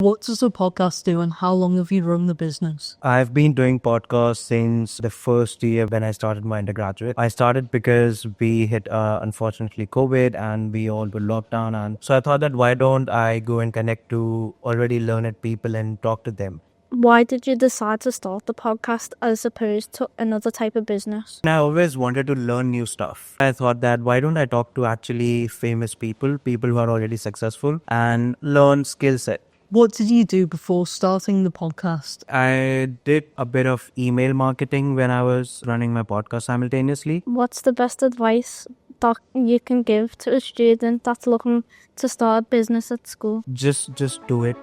What does the podcast do and how long have you run the business? I've been doing podcasts since the first year when I started my undergraduate. I started because we hit, unfortunately, COVID and we all were locked down. And so I thought that why don't I go and connect to already learned people and talk to them? Why did you decide to start the podcast as opposed to another type of business? And I always wanted to learn new stuff. I thought that why don't I talk to actually famous people who are already successful and learn skill set. What did you do before starting the podcast? I did a bit of email marketing when I was running my podcast simultaneously. What's the best advice that you can give to a student that's looking to start a business at school? Just do it.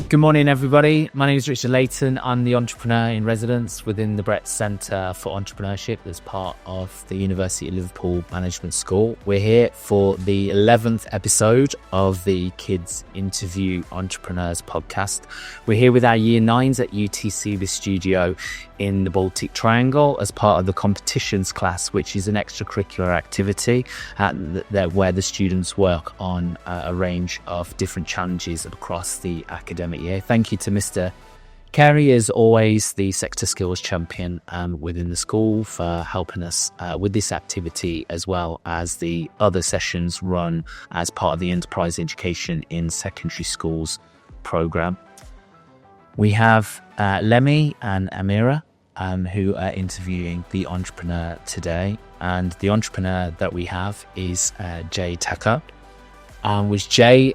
Good morning, everybody. My name is Richard Layton. I'm the entrepreneur in residence within the Brett Centre for Entrepreneurship as part of the University of Liverpool Management School. We're here for the 11th episode of the Kids Interview Entrepreneurs podcast. We're here with our Year 9s at UTC, the studio in the Baltic Triangle, as part of the competitions class, which is an extracurricular activity where the students work on a range of different challenges across the academic year. Thank you to Mr. Carey, as always, the sector skills champion within the school, for helping us with this activity, as well as the other sessions run as part of the Enterprise Education in Secondary Schools programme. We have Lemmy and Amira who are interviewing the entrepreneur today, and the entrepreneur that we have is Jay Tucker, which Jay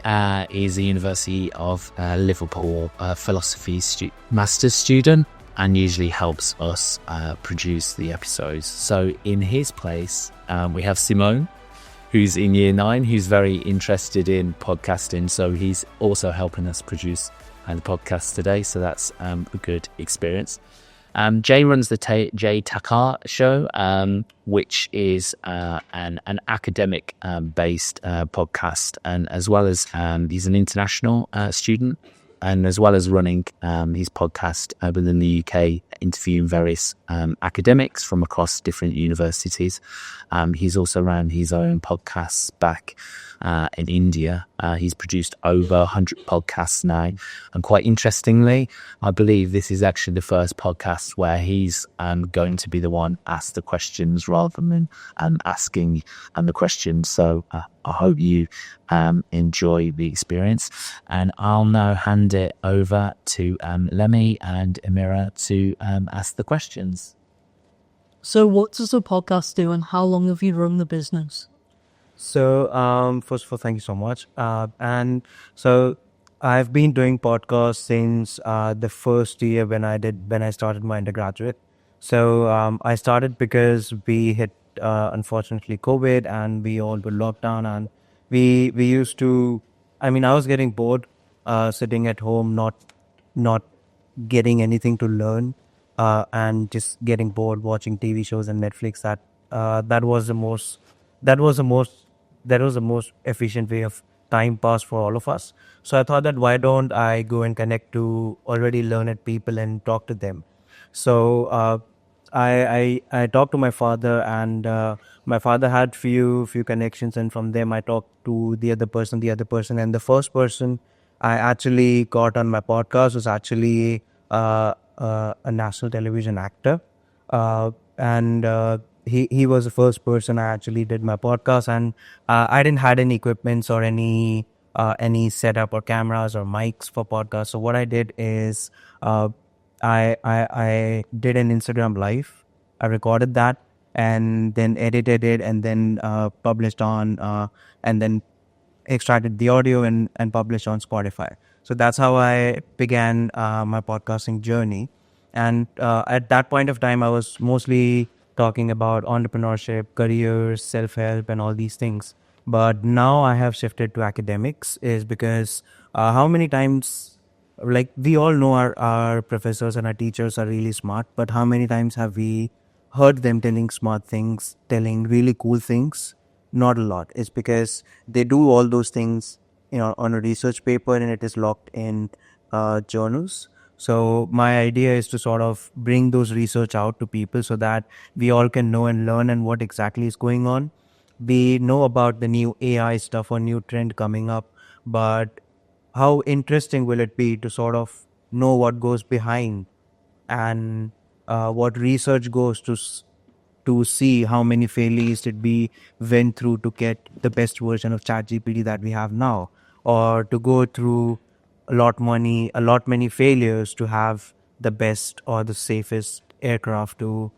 is a University of Liverpool philosophy master's student and usually helps us produce the episodes. So in his place, we have Simone, who's in Year 9, who's very interested in podcasting. So he's also helping us produce the podcast today. So that's a good experience. Jay runs the Jay Tucker Show, which is an academic based podcast, and as well as he's an international student, and as well as running his podcast within the UK, interviewing various academics from across different universities. He's also ran his own podcasts back in India. He's produced over 100 podcasts now, and quite interestingly, I believe this is actually the first podcast where he's going to be the one asked the questions rather than asking the questions. So I hope you enjoy the experience, and I'll now hand it over to Lemmy and Amira to ask the questions. So what does the podcast do and how long have you run the business? So, first of all, thank you so much. And so I've been doing podcasts since the first year when I started my undergraduate. So I started because we hit, unfortunately, COVID and we all were locked down, and we used to, I was getting bored sitting at home, not getting anything to learn, and just getting bored watching TV shows and Netflix. That was the most efficient way of time pass for all of us. So I thought that why don't I go and connect to already learned people and talk to them. So I talked to my father, and my father had few connections, and from them I talked to the other person, and the first person I actually got on my podcast was actually a national television actor, and he was the first person I actually did my podcast, and I didn't had any equipments or any setup or cameras or mics for podcasts. So what I did is I did an Instagram live. I recorded that and then edited it and then published on and then extracted the audio and published on Spotify. So that's how I began my podcasting journey. And at that point of time, I was mostly talking about entrepreneurship, careers, self-help, and all these things. But now I have shifted to academics, is because how many times, like, we all know our professors and our teachers are really smart, but how many times have we heard them telling smart things, telling really cool things, Not a lot. It's because they do all those things, on a research paper, and it is locked in journals. So my idea is to sort of bring those research out to people so that we all can know and learn and what exactly is going on. We know about the new AI stuff or new trend coming up, but how interesting will it be to sort of know what goes behind, and what research goes to see how many failures did we went through to get the best version of ChatGPT that we have now, or to go through a lot many failures to have the best or the safest aircraft to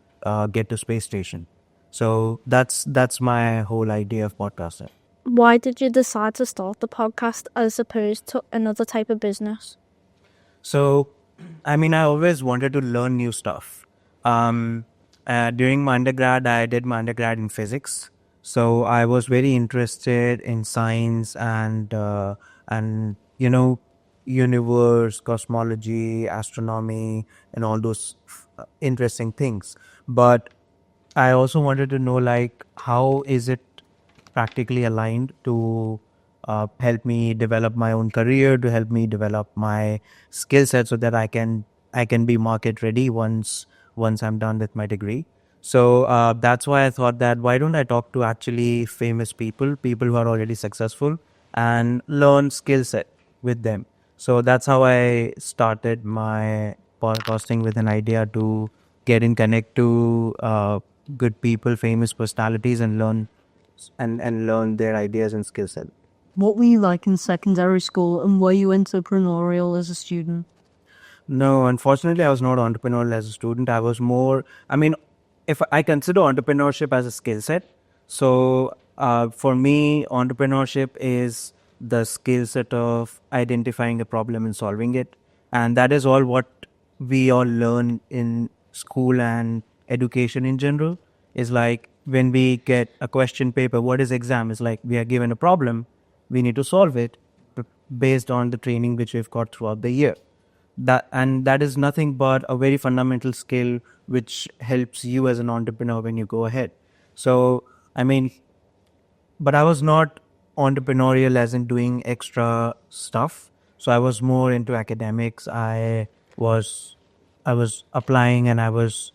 get to space station. So that's my whole idea of podcasting. Why did you decide to start the podcast as opposed to another type of business? So, I mean, I always wanted to learn new stuff. During my undergrad, I did my undergrad in physics. So I was very interested in science and universe, cosmology, astronomy, and all those interesting things. But I also wanted to know, like, how is it practically aligned to help me develop my own career, to help me develop my skill set, so that I can be market ready once I'm done with my degree. So that's why I thought that why don't I talk to actually famous people who are already successful, and learn skill set with them. So that's how I started my podcasting, with an idea to get in connect to good people, famous personalities, and learn their ideas and skill set. What were you like in secondary school, and were you entrepreneurial as a student? No, unfortunately, I was not entrepreneurial as a student. I was more, I mean, if I consider entrepreneurship as a skill set, so for me, entrepreneurship is the skill set of identifying a problem and solving it. And that is all what we all learn in school and education in general. Is like when we get a question paper, what is exam? Is like we are given a problem, we need to solve it based on the training which we've got throughout the year. That is nothing but a very fundamental skill which helps you as an entrepreneur when you go ahead. So I mean, but I was not entrepreneurial as in doing extra stuff. So I was more into academics. Was I was applying, and I was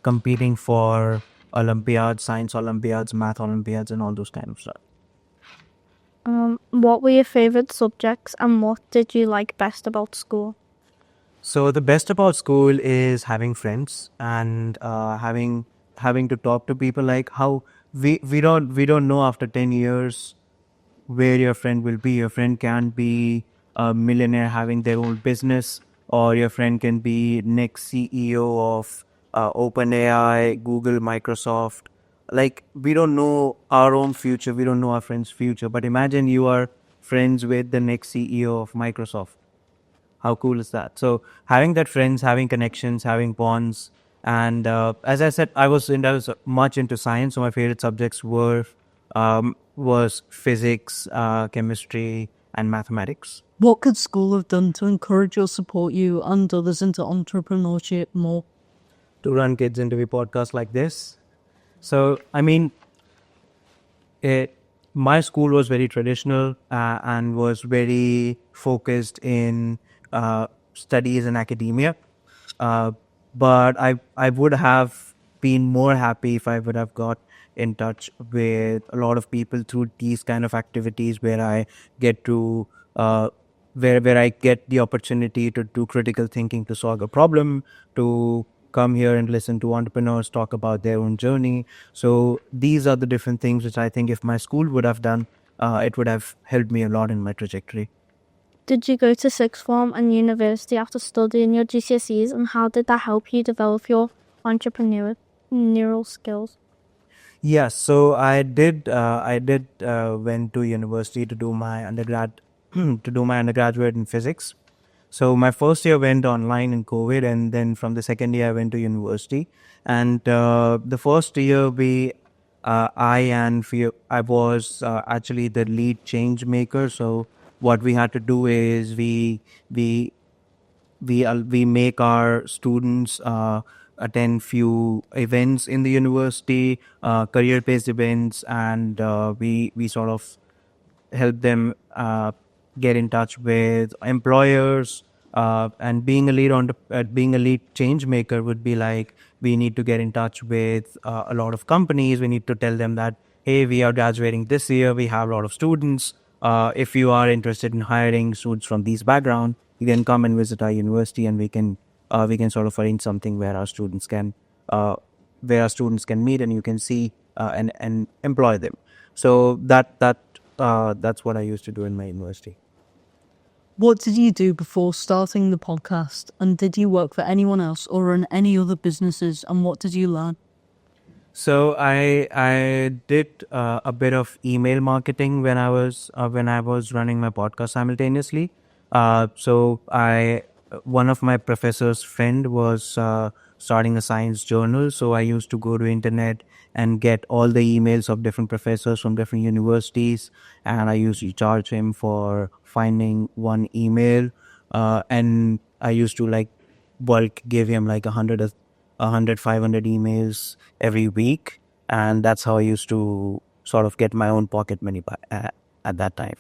competing for olympiads, science olympiads, math olympiads, and all those kind of stuff. What were your favorite subjects and what did you like best about school? So the best about school is having friends, and having to talk to people. Like how we don't know after 10 years where your friend will be. Your friend can be a millionaire having their own business, or your friend can be next CEO of OpenAI, Google, Microsoft. Like we don't know our own future. We don't know our friend's future. But imagine you are friends with the next CEO of Microsoft. How cool is that? So having that friends, having connections, having bonds, and as I said, I was much into science. So my favorite subjects was physics, chemistry, and mathematics. What could school have done to encourage or support you and others into entrepreneurship more? To run kids into a podcast like this. So I mean, my school was very traditional and was very focused in studies and academia. Uh, but I would have been more happy if I would have got in touch with a lot of people through these kind of activities, where I get to where I get the opportunity to do critical thinking, to solve a problem, to come here and listen to entrepreneurs talk about their own journey. So these are the different things which I think if my school would have done, it would have helped me a lot in my trajectory. Did you go to sixth form and university after studying your GCSEs and how did that help you develop your entrepreneurial skills? Yes, so I did. Went to university to do my undergrad, to do my undergraduate in physics. So my first year went online in COVID, and then from the second year I went to university. And the first year I was actually the lead change maker. So what we had to do is we make our students attend few events in the university, career-based events, and we sort of help them get in touch with employers. And being a lead change maker would be like, we need to get in touch with a lot of companies. We need to tell them that, hey, we are graduating this year. We have a lot of students. If you are interested in hiring students from these background, you can come and visit our university, and we can sort of arrange something uh, where our students can meet, and you can see and employ them. So that's what I used to do in my university. What did you do before starting the podcast? And did you work for anyone else or run any other businesses? And what did you learn? So I did a bit of email marketing when I was running my podcast simultaneously. So I one of my professor's friend was starting a science journal. So I used to go to internet and get all the emails of different professors from different universities, and I used to charge him for finding one email. And I used to like bulk give him like 500 emails every week, and that's how I used to sort of get my own pocket money at that time.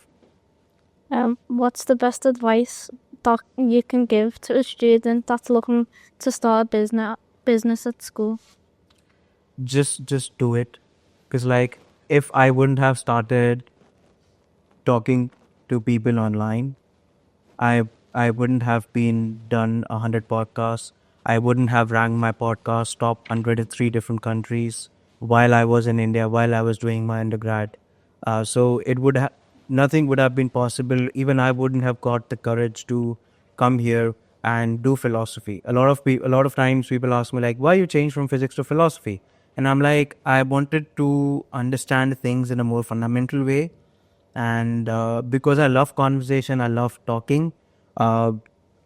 What's the best advice that you can give to a student that's looking to start a business at school? Just do it, because like, if I wouldn't have started talking to people online, I I wouldn't have been done 100 podcasts. I wouldn't have ranked my podcast top 100 in 3 different countries while I was in India, while I was doing my undergrad. So it would have nothing would have been possible. Even I wouldn't have got the courage to come here and do philosophy. A lot of times people ask me like, why you changed from physics to philosophy? And I'm like, I wanted to understand things in a more fundamental way, and because I love conversation, I love talking. uh,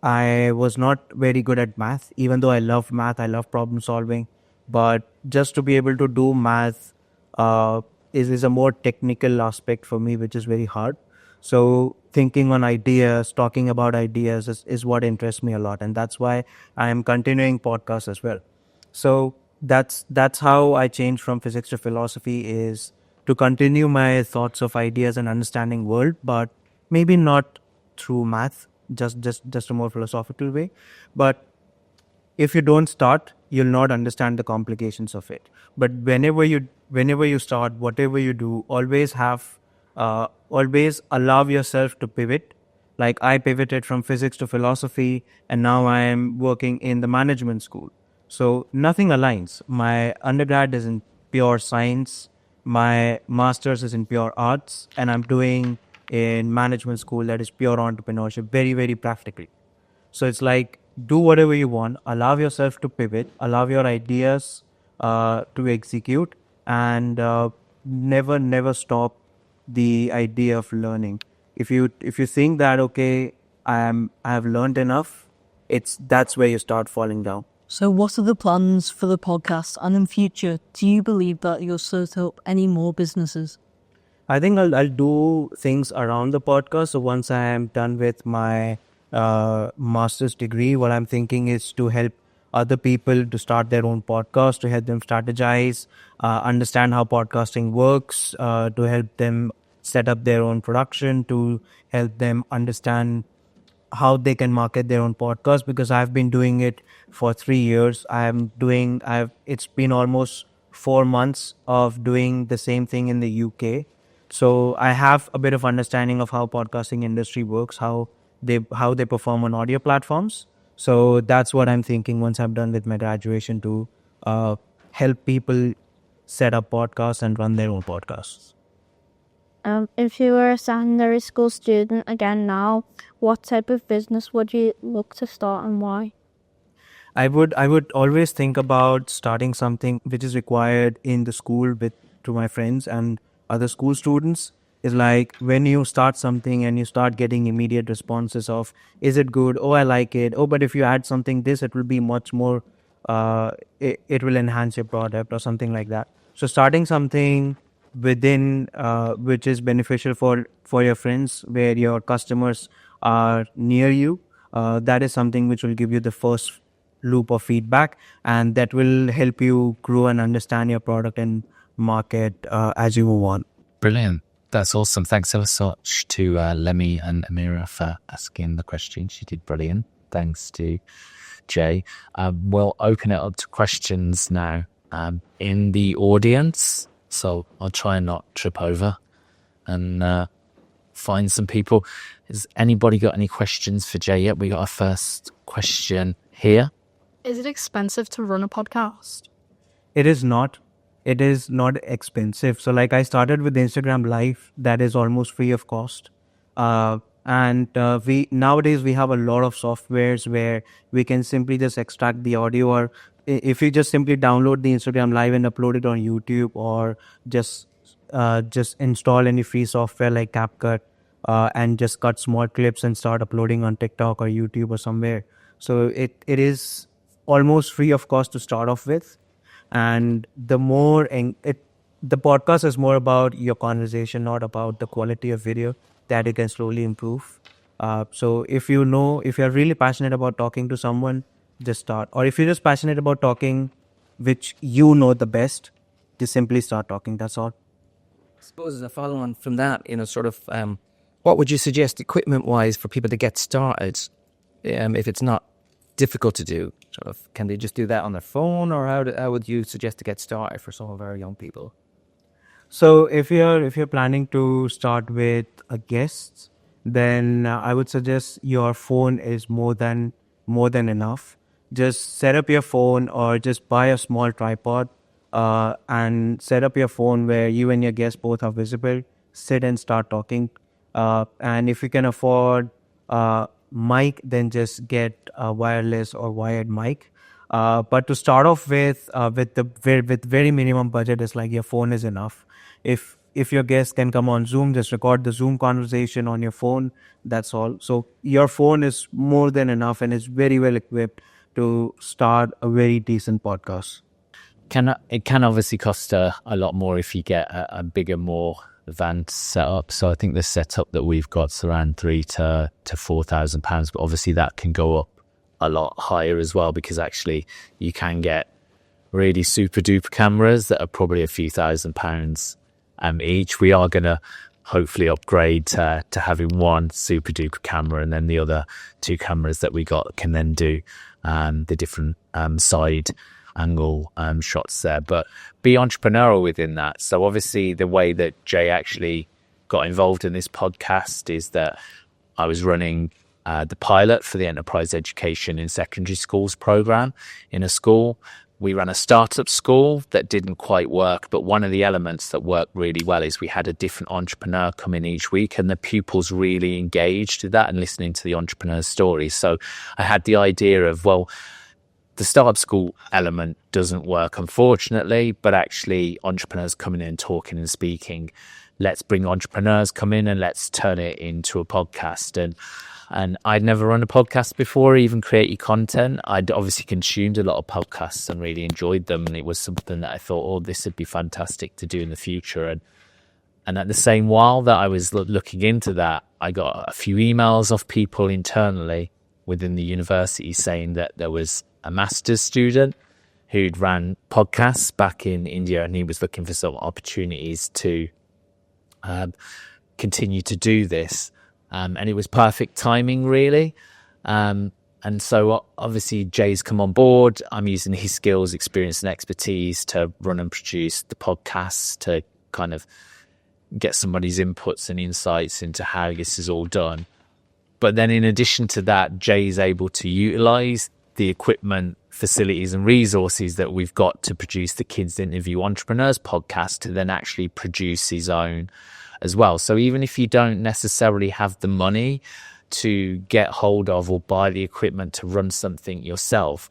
I was not very good at math, even though I love math, I love problem solving. But just to be able to do math is a more technical aspect for me, which is very hard. So thinking on ideas, talking about ideas is what interests me a lot, and that's why I am continuing podcasts as well. So that's how I changed from physics to philosophy, is to continue my thoughts of ideas and understanding world, but maybe not through math, just a more philosophical way. But if you don't start, you'll not understand the complications of it. But whenever you start, whatever you do, always allow yourself to pivot. Like, I pivoted from physics to philosophy, and now I am working in the management school. So nothing aligns. My undergrad is in pure science, my master's is in pure arts, and I'm doing in management school that is pure entrepreneurship, very, very practically. So it's like, do whatever you want, allow yourself to pivot, allow your ideas to execute, and never stop the idea of learning. If you think that, okay, I have learned enough, that's where you start falling down. So, what are the plans for the podcast? And in future, do you believe that you'll set up any more businesses? I think I'll do things around the podcast. So once I am done with my master's degree, what I'm thinking is to help other people to start their own podcast, to help them strategize, understand how podcasting works, to help them set up their own production, to help them understand how they can market their own podcast, because I've been doing it for 3 years. It's been almost 4 months of doing the same thing in the UK. So I have a bit of understanding of how podcasting industry works, how they perform on audio platforms. So that's what I'm thinking once I'm done with my graduation, to help people set up podcasts and run their own podcasts. If you were a secondary school student again now, what type of business would you look to start and why? I would always think about starting something which is required in the school with to my friends and other school students. Is like, when you start something and you start getting immediate responses of, is it good? Oh, I like it. Oh, but if you add something this, it will be much more. It will enhance your product or something like that. So starting something within which is beneficial for your friends, where your customers are near you, that is something which will give you the first loop of feedback, and that will help you grow and understand your product and market as you move on. Brilliant. That's awesome. Thanks ever so much to Lemmy and Amira for asking the questions. You did brilliant. Thanks to Jay. We'll open it up to questions now in the audience. So I'll try and not trip over and find some people. Has anybody got any questions for Jay yet? We got our first question here. Is it expensive to run a podcast? It is not. It is not expensive. So like I started with Instagram Live, that is almost free of cost. And we nowadays we have a lot of softwares where we can simply just extract the audio, or if you just simply download the Instagram Live and upload it on YouTube, or just install any free software like CapCut and just cut small clips and start uploading on TikTok or YouTube or somewhere. So it is almost free of cost to start off with. And the podcast is more about your conversation, not about the quality of video, that it can slowly improve. So if you're really passionate about talking to someone, just start. Or if you're just passionate about talking, which you know the best, just simply start talking. That's all. I suppose as a follow-on from that, what would you suggest equipment-wise for people to get started if it's not difficult to do? Can they just do that on their phone, or how would you suggest to get started for some of our young people? So if you're planning to start with a guest, then I would suggest your phone is more than enough. Just set up your phone, or just buy a small tripod and set up your phone where you and your guest both are visible. Sit and start talking. And if you can afford mic, then just get a wireless or wired mic. But to start off with very minimum budget, is like your phone is enough. If your guest can come on Zoom, just record the Zoom conversation on your phone. That's all. So your phone is more than enough, and is very well equipped to start a very decent podcast. It can obviously cost a lot more if you get a bigger, more advanced setup. So I think the setup that we've got is around £3,000 to £4,000, but obviously that can go up a lot higher as well, because actually you can get really super duper cameras that are probably a few £1,000s each. We are going to hopefully upgrade to having one super duper camera, and then the other two cameras that we got can then do the different side angle shots there, but be entrepreneurial within that. So obviously the way that Jay actually got involved in this podcast is that I was running the pilot for the enterprise education in secondary schools program in a school. We ran a startup school that didn't quite work, but one of the elements that worked really well is we had a different entrepreneur come in each week, and the pupils really engaged with that and listening to the entrepreneur's stories. So I had the idea of, well, the startup school element doesn't work, unfortunately, but actually entrepreneurs coming in, talking and speaking. Let's bring entrepreneurs come in and let's turn it into a podcast. And I'd never run a podcast before, even created content. I'd obviously consumed a lot of podcasts and really enjoyed them. And it was something that I thought, oh, this would be fantastic to do in the future. And at the same while that I was looking into that, I got a few emails off people internally within the university saying that there was a master's student who'd ran podcasts back in India, and he was looking for some opportunities to continue to do this. And it was perfect timing, really. And so obviously Jay's come on board. I'm using his skills, experience and expertise to run and produce the podcasts, to kind of get somebody's inputs and insights into how this is all done. But then in addition to that, Jay is able to utilize the equipment, facilities and resources that we've got to produce the Kids Interview Entrepreneurs podcast to then actually produce his own as well. So even if you don't necessarily have the money to get hold of or buy the equipment to run something yourself,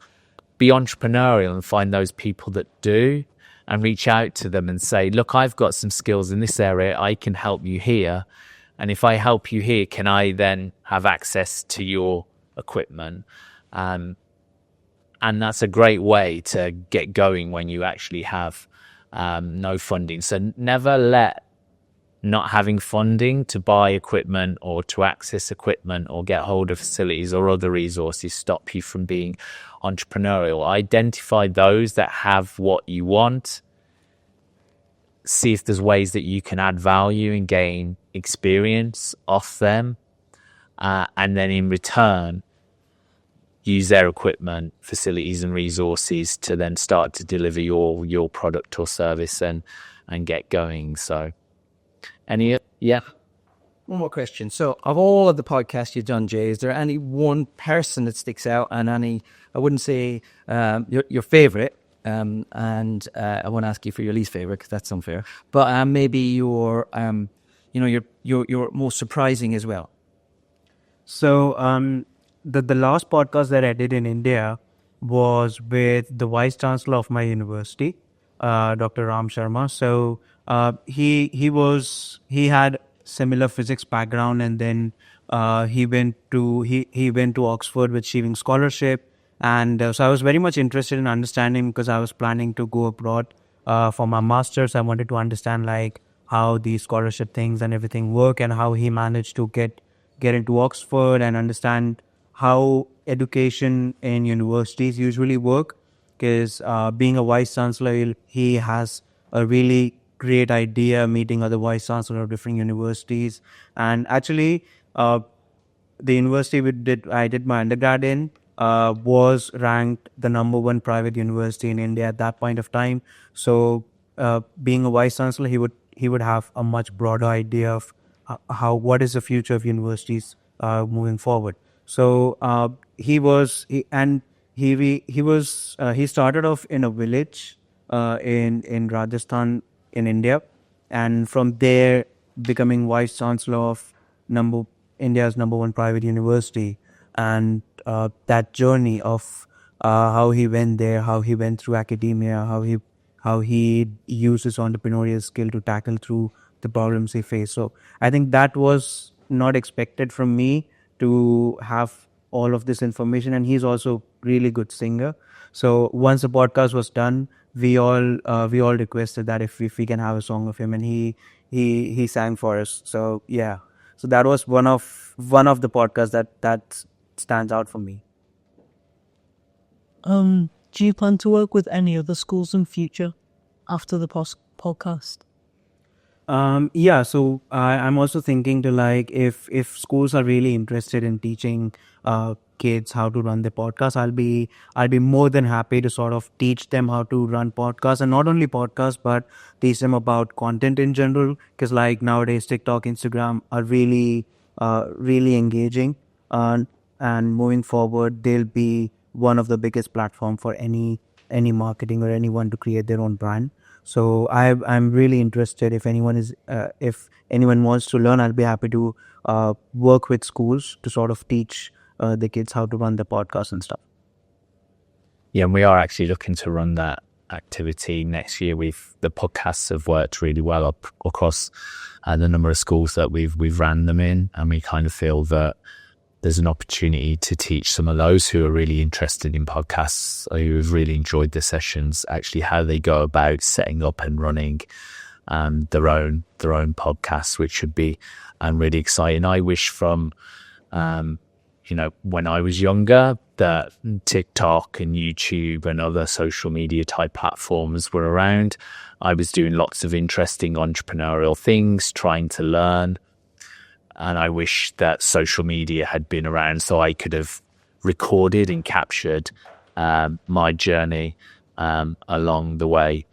be entrepreneurial and find those people that do and reach out to them and say, look, I've got some skills in this area. I can help you here. And if I help you here, can I then have access to your equipment? And that's a great way to get going when you actually have no funding. So never let not having funding to buy equipment or to access equipment or get hold of facilities or other resources stop you from being entrepreneurial. Identify those that have what you want. See if there's ways that you can add value and gain experience off them. And then in return, use their equipment, facilities and resources to then start to deliver your product or service and get going. So yeah. One more question. So, of all of the podcasts you've done, Jay, is there any one person that sticks out, and any, I wouldn't say your favorite, and I won't ask you for your least favorite because that's unfair, but maybe your most surprising as well. So the last podcast that I did in India was with the vice chancellor of my university, Dr. Ram Sharma. So he had similar physics background, and then he went to Oxford with achieving scholarship, and so I was very much interested in understanding, because I was planning to go abroad for my masters. I wanted to understand like how these scholarship things and everything work, and how he managed to get into Oxford and understand how education in universities usually work. Because being a vice chancellor, he has a really great idea meeting other vice chancellors of different universities. And actually, the university I did my undergrad in was ranked the #1 private university in India at that point of time. So, being a vice chancellor, he would have a much broader idea of what is the future of universities moving forward. So he started off in a village in Rajasthan in India, and from there becoming vice chancellor of India's #1 private university. And that journey of how he went there, how he went through academia, how he used his entrepreneurial skill to tackle through the problems he faced. So I think that was not expected from me, to have all of this information. And he's also really good singer. So once the podcast was done, we all requested that if we can have a song of him, and he sang for us. So yeah, so that was one of the podcasts that stands out for me. Do you plan to work with any other schools in future after the podcast? Yeah, so I'm also thinking to like, if schools are really interested in teaching kids how to run the podcast, I'll be more than happy to sort of teach them how to run podcasts, and not only podcasts, but teach them about content in general. Because like nowadays, TikTok, Instagram are really engaging, and moving forward, they'll be one of the biggest platform for any marketing or anyone to create their own brand. So I'm really interested. If anyone wants to learn, I'll be happy to work with schools to sort of teach the kids how to run the podcast and stuff. Yeah, and we are actually looking to run that activity next year. The podcasts have worked really well across the number of schools that we've ran them in, and we kind of feel that there's an opportunity to teach some of those who are really interested in podcasts, who have really enjoyed the sessions, actually how they go about setting up and running their own podcasts, which should be really exciting. I wish from when I was younger, that TikTok and YouTube and other social media type platforms were around. I was doing lots of interesting entrepreneurial things, trying to learn. And I wish that social media had been around so I could have recorded and captured my journey along the way.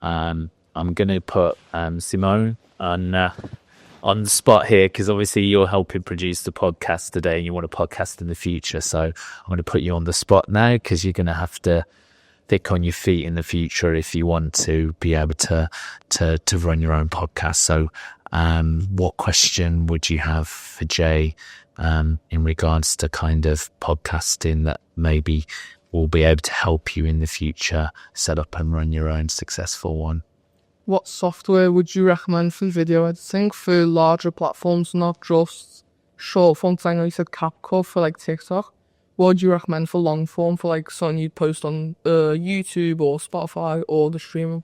I'm going to put Simone on the spot here, because obviously you're helping produce the podcast today and you want a podcast in the future. So I'm going to put you on the spot now, because you're going to have to think on your feet in the future if you want to be able to run your own podcast. So what question would you have for Jay in regards to kind of podcasting that maybe will be able to help you in the future set up and run your own successful one? What software would you recommend for video editing for larger platforms, not just short form? Because I know you said CapCut for like TikTok. What would you recommend for long form, for like something you'd post on YouTube or Spotify or the streaming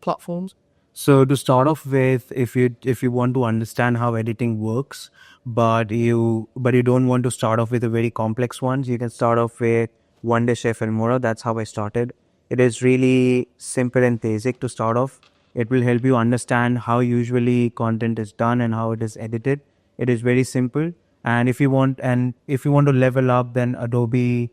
platforms? So to start off with, if you want to understand how editing works, but you don't want to start off with the very complex ones, you can start off with One Day Chef Filmora. That's how I started. It is really simple and basic to start off. It will help you understand how usually content is done and how it is edited. It is very simple. And if you want to level up, then Adobe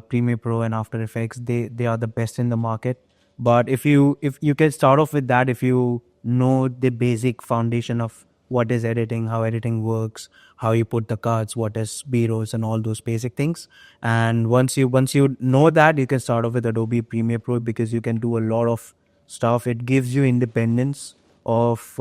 Premiere Pro and After Effects, they are the best in the market. But if you can start off with that, if you know the basic foundation of what is editing, how editing works, how you put the cuts, what is B-rolls, and all those basic things. And once you know that, you can start off with Adobe Premiere Pro, because you can do a lot of stuff. It gives you independence of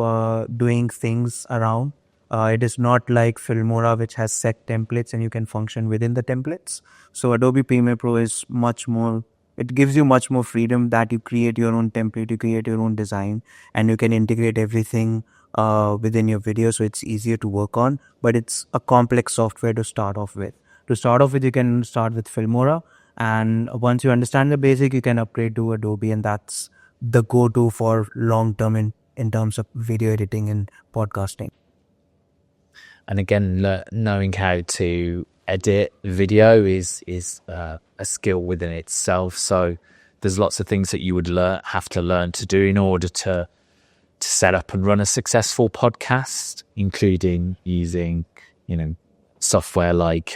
doing things around. It is not like Filmora, which has set templates and you can function within the templates. So Adobe Premiere Pro is much more, it gives you much more freedom that you create your own template, you create your own design, and you can integrate everything within your video, so it's easier to work on. But it's a complex software to start off with. To start off with, you can start with Filmora, and once you understand the basic, you can upgrade to Adobe, and that's the go-to for long-term in terms of video editing and podcasting. And again, knowing how to edit video is a skill within itself. So there's lots of things that you would have to learn to do in order to set up and run a successful podcast, including using, software like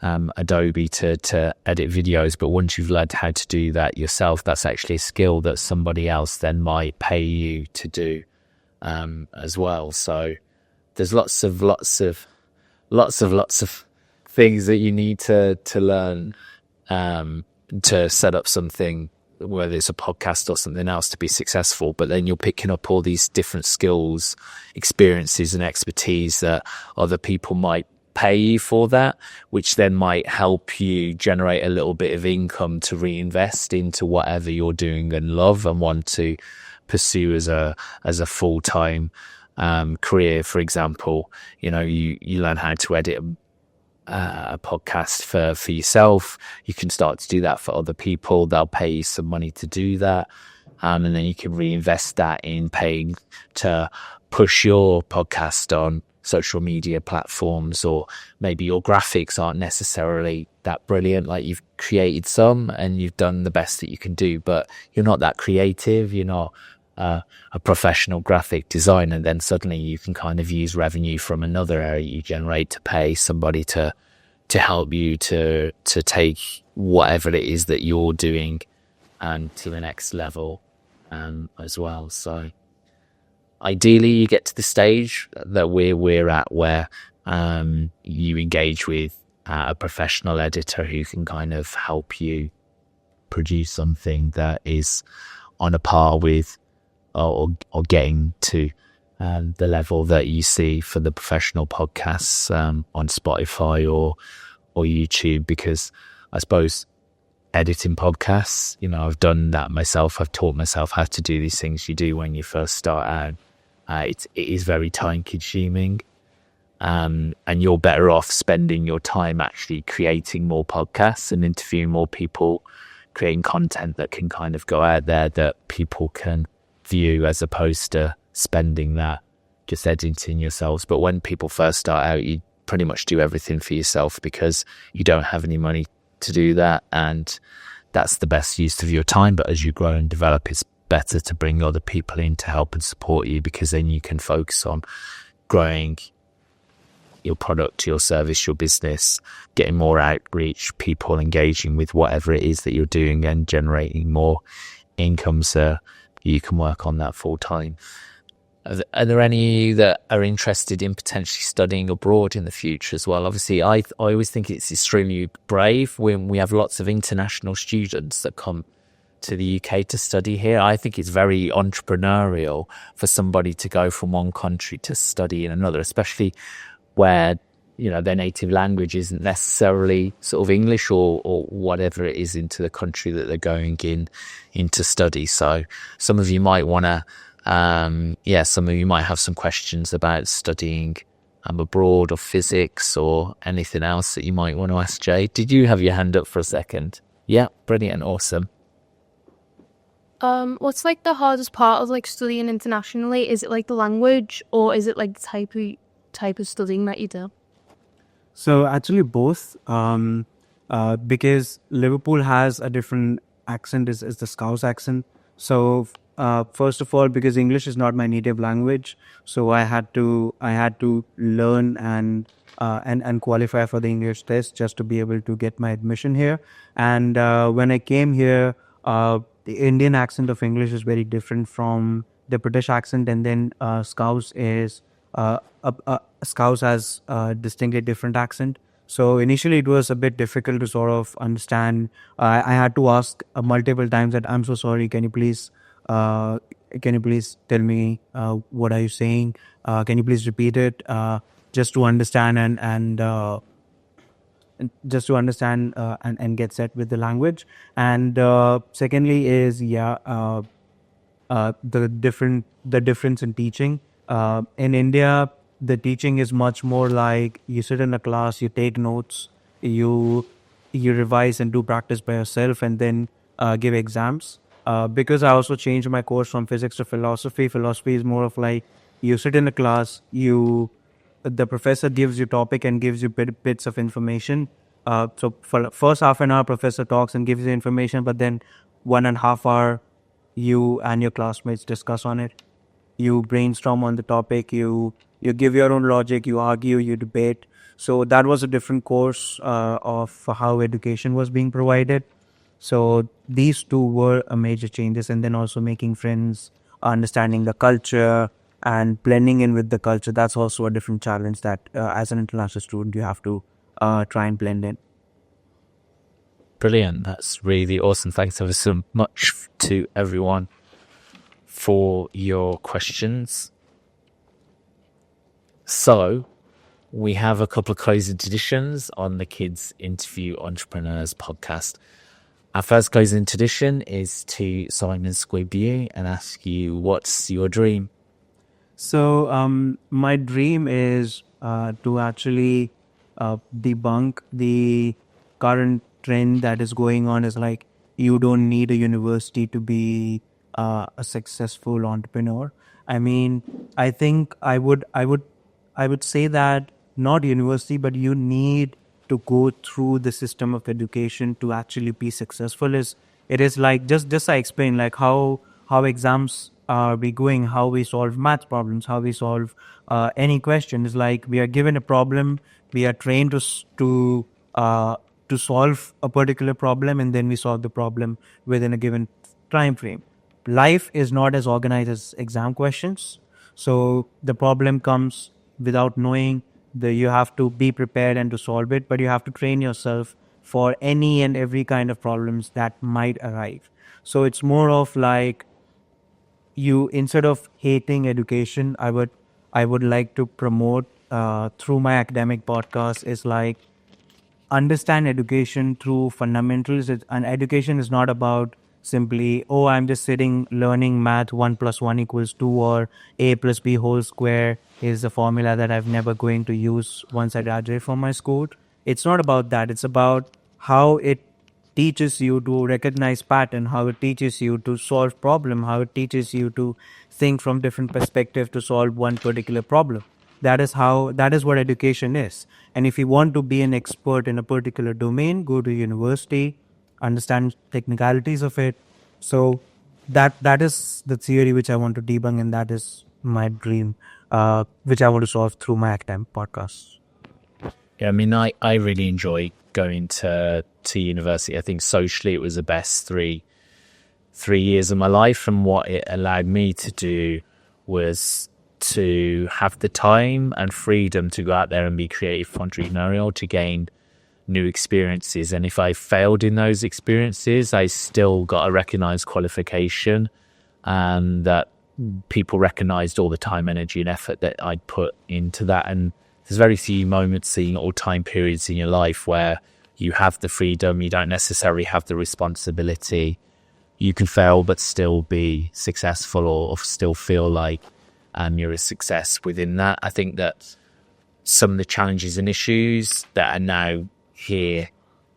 Adobe to edit videos. But once you've learned how to do that yourself, that's actually a skill that somebody else then might pay you to do as well. So there's lots of things that you need to learn to set up something, whether it's a podcast or something else, to be successful. But then you're picking up all these different skills, experiences and expertise that other people might pay you for that, which then might help you generate a little bit of income to reinvest into whatever you're doing and love and want to pursue as a full-time career. For example, you learn how to edit a podcast for yourself. You can start to do that for other people. They'll pay you some money to do that, and then you can reinvest that in paying to push your podcast on social media platforms. Or maybe your graphics aren't necessarily that brilliant, like you've created some and you've done the best that you can do, but you're not that creative, you're not a professional graphic designer. Then suddenly you can kind of use revenue from another area you generate to pay somebody to help you to take whatever it is that you're doing and to the next level as well. So ideally you get to the stage that we're at, where you engage with a professional editor who can kind of help you produce something that is on a par with or getting to the level that you see for the professional podcasts on Spotify or YouTube. Because I suppose editing podcasts, I've done that myself. I've taught myself how to do these things you do when you first start out. It is very time consuming, and you're better off spending your time actually creating more podcasts and interviewing more people, creating content that can kind of go out there that people can view, as opposed to spending that just editing yourselves. But when people first start out, you pretty much do everything for yourself because you don't have any money to do that, and that's the best use of your time. But as you grow and develop, it's better to bring other people in to help and support you, because then you can focus on growing your product, your service, your business, getting more outreach, people engaging with whatever it is that you're doing, and generating more income so you can work on that full time. Are there any that are interested in potentially studying abroad in the future as well? Obviously, I always think it's extremely brave when we have lots of international students that come to the UK to study here. I think it's very entrepreneurial for somebody to go from one country to study in another, especially where their native language isn't necessarily sort of English or whatever it is into the country that they're going in to study. So some of you might want to some of you might have some questions about studying abroad, or physics, or anything else that you might want to ask Jay. Did you have your hand up for a second? Yeah, brilliant, awesome. What's like the hardest part of like studying internationally? Is it like the language, or is it like the type of studying that you do? So actually both, because Liverpool has a different accent, is the Scouse accent. So first of all, because English is not my native language, so I had to learn and qualify for the English test just to be able to get my admission here. And when I came here, the Indian accent of English is very different from the British accent, and then Scouse is Scouse has a distinctly different accent. So initially, it was a bit difficult to sort of understand. I had to ask multiple times that I'm so sorry. Uh, can you please tell me what are you saying? Can you please repeat it just to understand and just to understand and get set with the language. And secondly is the difference in teaching. In India, the teaching is much more like you sit in a class, you take notes, you you revise and do practice by yourself, and then give exams. Because I also changed my course from physics to philosophy. Philosophy is more of like you sit in a class, the professor gives you topic and gives you bits of information. So for the first half an hour, professor talks and gives you information, but then 1.5 hour, you and your classmates discuss on it. You brainstorm on the topic. You give your own logic. You argue. You debate. So that was a different course of how education was being provided. So these two were a major changes, and then also making friends, understanding the culture, and blending in with the culture. That's also a different challenge that, as an international student, you have to try and blend in. Brilliant. That's really awesome. Thanks ever so much to everyone for your questions. So we have a couple of closing traditions on the Kids Interview Entrepreneurs podcast. Our first closing tradition is to Simon Squib you and ask you, what's your dream? So my dream is to actually debunk the current trend that is going on. Is like you don't need a university to be a successful entrepreneur. I mean, I think I would say that not university, but you need to go through the system of education to actually be successful. Is it is like just I explained like how exams are we going, how we solve math problems, how we solve any question. Is like we are given a problem, we are trained to solve a particular problem, and then we solve the problem within a given time frame. Life is not as organized as exam questions, so the problem comes without knowing. You have to be prepared and to solve it, but you have to train yourself for any and every kind of problems that might arrive. So it's more of like, you, instead of hating education, I would like to promote through my academic podcast is like, understand education through fundamentals. And education is not about simply, oh, I'm just sitting learning math, 1 plus 1 equals 2, or a plus b whole square is a formula that I've never going to use once I graduate from my school. It's not about that. It's about how it teaches you to recognize pattern, how it teaches you to solve problem, how it teaches you to think from different perspective to solve one particular problem. That is what education is. And if you want to be an expert in a particular domain, go to university, understand technicalities of it. So that is the theory which I want to debunk, and that is my dream, which I want to solve through my academic podcast. Yeah, I mean, I really enjoy going to university. I think socially it was the best three years of my life, and what it allowed me to do was to have the time and freedom to go out there and be creative, entrepreneurial, to gain new experiences. And if I failed in those experiences, I still got a recognized qualification, and that people recognized all the time, energy and effort that I'd put into that. And there's very few moments in all time periods in your life where you have the freedom, you don't necessarily have the responsibility. You can fail but still be successful, or still feel like you're a success within that. I think that some of the challenges and issues that are now here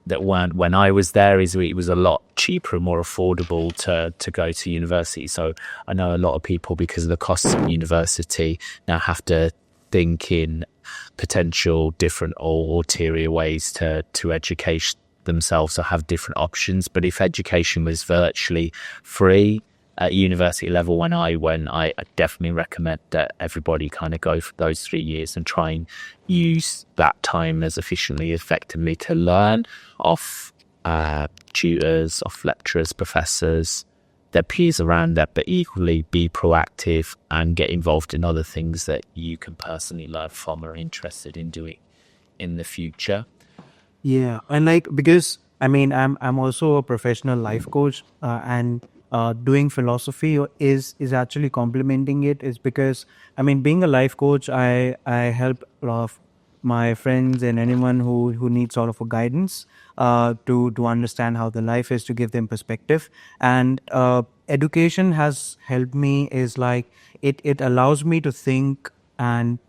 that weren't when I was there is it was a lot cheaper and more affordable to go to university. So I know a lot of people, because of the costs of university, now have to think in potential different or ulterior ways to educate themselves or have different options. But if education was virtually free at university level when I went, I definitely recommend that everybody kind of go for those 3 years and try and use that time as efficiently, effectively to learn off tutors, off lecturers, professors, their peers around that, but equally be proactive and get involved in other things that you can personally learn from or are interested in doing in the future. Yeah, and like, because I mean, I'm also a professional life coach, and doing philosophy is actually complementing it. Is because, I mean, being a life coach, I help a lot of my friends and anyone who needs sort of a guidance to understand how the life is, to give them perspective. And education has helped me, is like it allows me to think and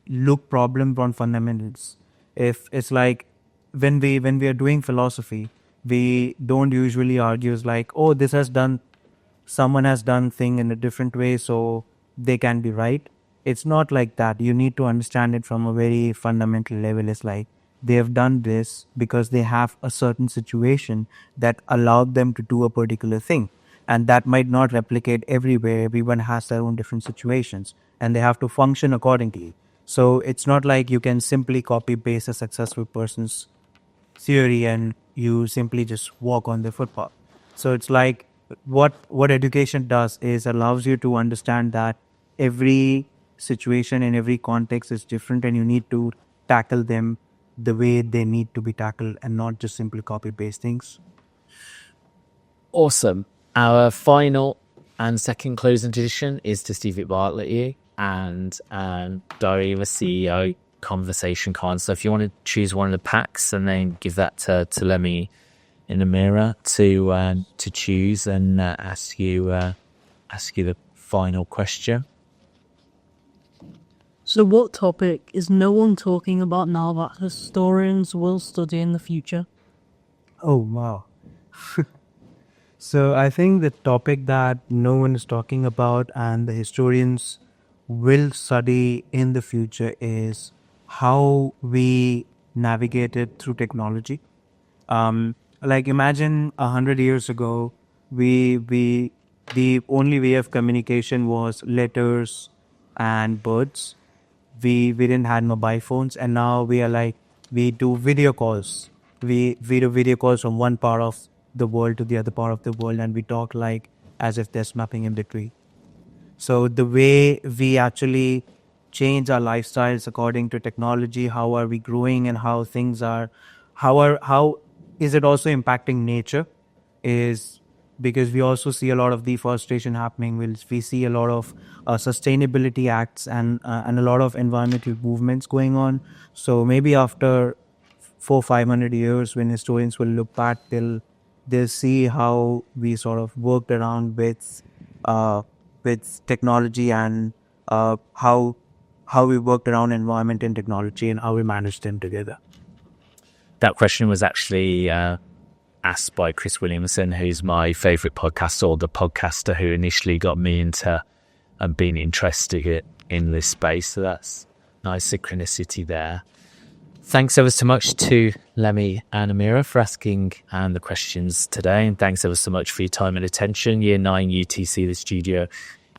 look problem on fundamentals. If it's like, when we are doing philosophy, we don't usually argue like, oh, this has done, someone has done thing in a different way, so they can be right. It's not like that. You need to understand it from a very fundamental level. It's like, they have done this because they have a certain situation that allowed them to do a particular thing, and that might not replicate everywhere. Everyone has their own different situations, and they have to function accordingly. So it's not like you can simply copy paste a successful person's theory and you simply just walk on the footpath. So it's like, what education does is allows you to understand that every situation and every context is different, and you need to tackle them the way they need to be tackled, and not just simply copy paste things. Awesome. Our final and second closing tradition is to Steve Bartlett and Diary of a CEO conversation card. So if you want to choose one of the packs and then give that to Lemmy in the mirror to choose and ask you the final question. So what topic is no one talking about now that historians will study in the future? Oh, wow. So I think the topic that no one is talking about and the historians will study in the future is how we navigated through technology. Like, imagine 100 years ago, the only way of communication was letters and birds. We didn't have mobile phones, and now we are like, we do video calls. We do video calls from one part of the world to the other part of the world, and we talk like as if there's nothing in between. So the way we actually change our lifestyles according to technology, how are we growing, and how things are, how is it also impacting nature, is because we also see a lot of deforestation happening. We see a lot of sustainability acts and a lot of environmental movements going on. So maybe after 400-500 years, when historians will look back, they'll see how we sort of worked around with technology, and how we worked around environment and technology, and how we managed them together. That question was actually asked by Chris Williamson, who's my favourite podcaster, or the podcaster who initially got me into and being interested in this space. So that's nice synchronicity there. Thanks ever so much to Lemmy and Amira for asking the questions today, and thanks ever so much for your time and attention. Year 9 UTC, the studio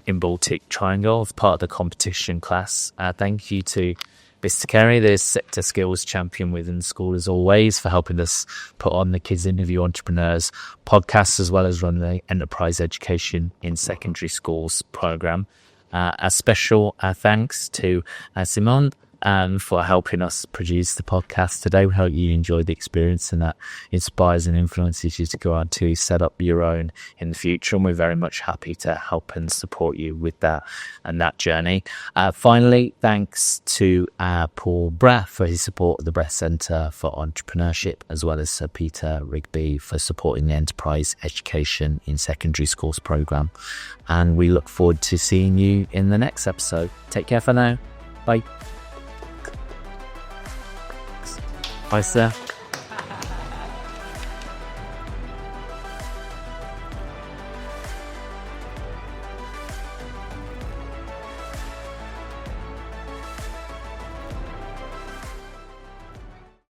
in Baltic Triangle, as part of the competition class. Thank you to Mr. Kerry, the sector skills champion within school, as always, for helping us put on the Kids Interview Entrepreneurs podcast, as well as run the Enterprise Education in Secondary Schools program. A special thanks to Simon for helping us produce the podcast today. We hope you enjoyed the experience and that inspires and influences you to go on to set up your own in the future. And we're very much happy to help and support you with that and that journey. Finally, thanks to Paul Braff for his support of the Brett Centre for Entrepreneurship, as well as Sir Peter Rigby for supporting the Enterprise Education in Secondary Schools programme. And we look forward to seeing you in the next episode. Take care for now. Bye. Bye, sir.